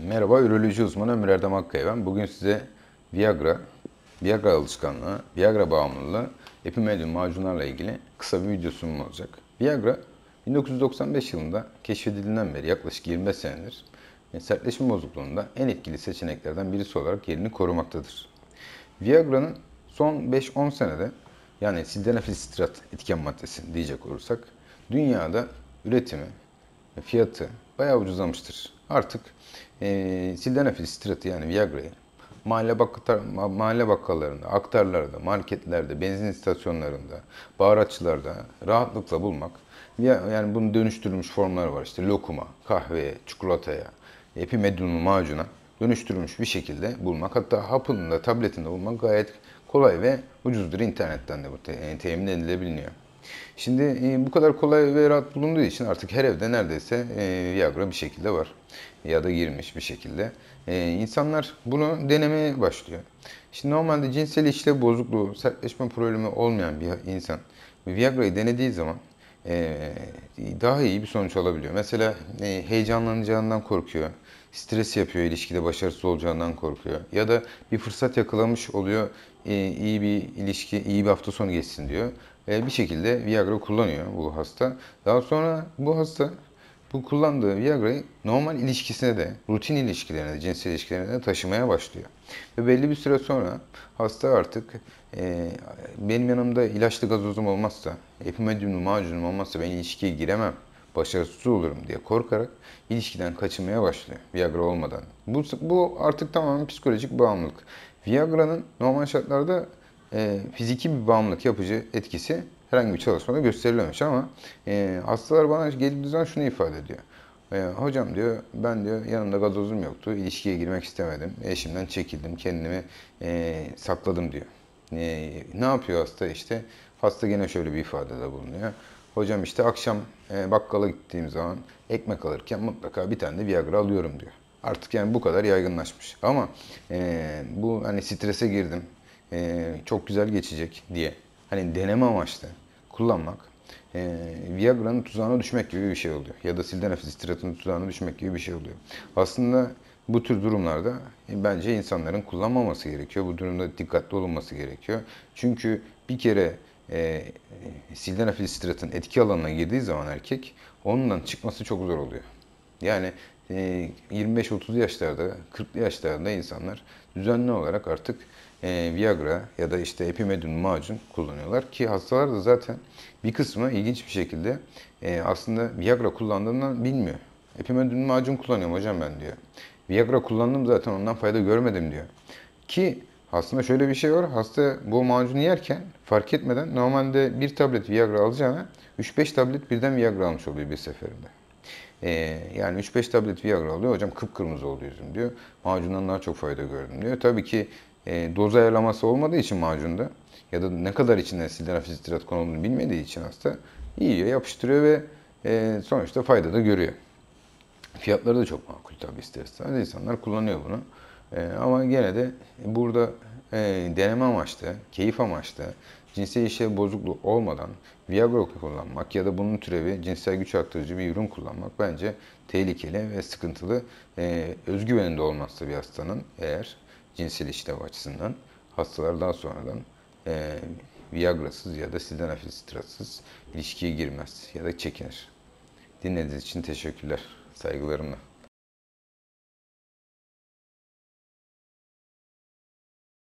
Merhaba, üroloji uzmanı Ömür Erdem Akkaya ben. Bugün size Viagra alışkanlığı, Viagra bağımlılığı, epimedium macunlarla ilgili kısa bir video sunum olacak. Viagra, 1995 yılında keşfedildiğinden beri yaklaşık 25 senedir sertleşme bozukluğunda en etkili seçeneklerden birisi olarak yerini korumaktadır. Viagra'nın son 5-10 senede, yani sildenafil sitirat etken maddesi diyecek olursak, dünyada üretimi, fiyatı bayağı ucuzlamıştır. Artık sildenafil sitiratı yani Viagra'yı mahalle bakkallarında, aktarlarda, marketlerde, benzin istasyonlarında, baharatçılarda rahatlıkla bulmak. Yani bunun dönüştürülmüş formları var, işte lokuma, kahveye, çikolataya, epimediumlu macuna dönüştürülmüş bir şekilde bulmak. Hatta hapını da tabletinde bulmak gayet kolay ve ucuzdur. İnternetten de bu temin edilebiliyor. Şimdi bu kadar kolay ve rahat bulunduğu için artık her evde neredeyse Viagra bir şekilde var. Ya da girmiş bir şekilde. İnsanlar bunu denemeye başlıyor. Şimdi normalde cinsel işlev bozukluğu, sertleşme problemi olmayan bir insan Viagra'yı denediği zaman daha iyi bir sonuç alabiliyor. Mesela heyecanlanacağından korkuyor. Stres yapıyor, ilişkide başarısız olacağından korkuyor. Ya da bir fırsat yakalamış oluyor, iyi bir ilişki, iyi bir hafta sonu geçsin diyor. Bir şekilde Viagra kullanıyor bu hasta. Daha sonra bu hasta bu kullandığı Viagra'yı normal ilişkisine de, rutin ilişkilerine de, cinsel ilişkilerine de taşımaya başlıyor. Ve belli bir süre sonra hasta artık benim yanımda ilaçlı gazozum olmazsa, epimediumlu macunum olmazsa ben ilişkiye giremem, başarısız olurum diye korkarak ilişkiden kaçınmaya başlıyor Viagra olmadan. Bu artık tamamen psikolojik bağımlılık. Viagra'nın normal şartlarda fiziki bir bağımlılık yapıcı etkisi herhangi bir çalışmada gösterilmemiş ama hastalar bana geldiği zaman şunu ifade ediyor. Hocam diyor, ben diyor yanımda gazozum yoktu, ilişkiye girmek istemedim, eşimden çekildim, kendimi sakladım diyor. Ne yapıyor hasta işte? Hasta gene şöyle bir ifadede bulunuyor. Hocam işte akşam bakkala gittiğim zaman ekmek alırken mutlaka bir tane de Viagra alıyorum diyor. Artık yani bu kadar yaygınlaşmış. Ama bu hani strese girdim, çok güzel geçecek diye hani deneme amaçlı kullanmak Viagra'nın tuzağına düşmek gibi bir şey oluyor. Ya da sildenafil sitiratının tuzağına düşmek gibi bir şey oluyor. Aslında bu tür durumlarda bence insanların kullanmaması gerekiyor. Bu durumda dikkatli olunması gerekiyor. Çünkü bir kere sildenafil sitiratın etki alanına girdiği zaman erkek ondan çıkması çok zor oluyor. Yani 25-30 yaşlarda, 40'lı yaşlarında insanlar düzenli olarak artık Viagra ya da işte epimedium macun kullanıyorlar ki hastalar da zaten bir kısmı ilginç bir şekilde aslında Viagra kullandığından bilmiyor. Epimedium macun kullanıyorum hocam ben diyor. Viagra kullandım zaten ondan fayda görmedim diyor. Ki aslında şöyle bir şey var. Hasta bu macunu yerken fark etmeden normalde bir tablet Viagra alacağına 3-5 tablet birden Viagra almış oluyor bir seferinde. Yani 3-5 tablet Viagra alıyor. Hocam kıpkırmızı oldu yüzüm diyor. Macundan daha çok fayda gördüm diyor. Tabii ki doz ayarlaması olmadığı için macunda ya da ne kadar içinde sildenafil sitirat konulduğunu bilmediği için hasta yiyor, yapıştırıyor ve sonuçta fayda da görüyor. Fiyatları da çok makul tabii ister istemez. İnsanlar kullanıyor bunu. Ama gene de burada deneme amaçlı, keyif amaçlı, cinsel işlev bozukluğu olmadan Viagra kullanmak ya da bunun türevi cinsel güç arttırıcı bir ürün kullanmak bence tehlikeli ve sıkıntılı. Özgüveninde olmazsa bir hastanın eğer cinsel işlev açısından hastalar daha sonradan Viagra'sız ya da sildenafil sitiratsız ilişkiye girmez ya da çekinir. Dinlediğiniz için teşekkürler. Saygılarımla.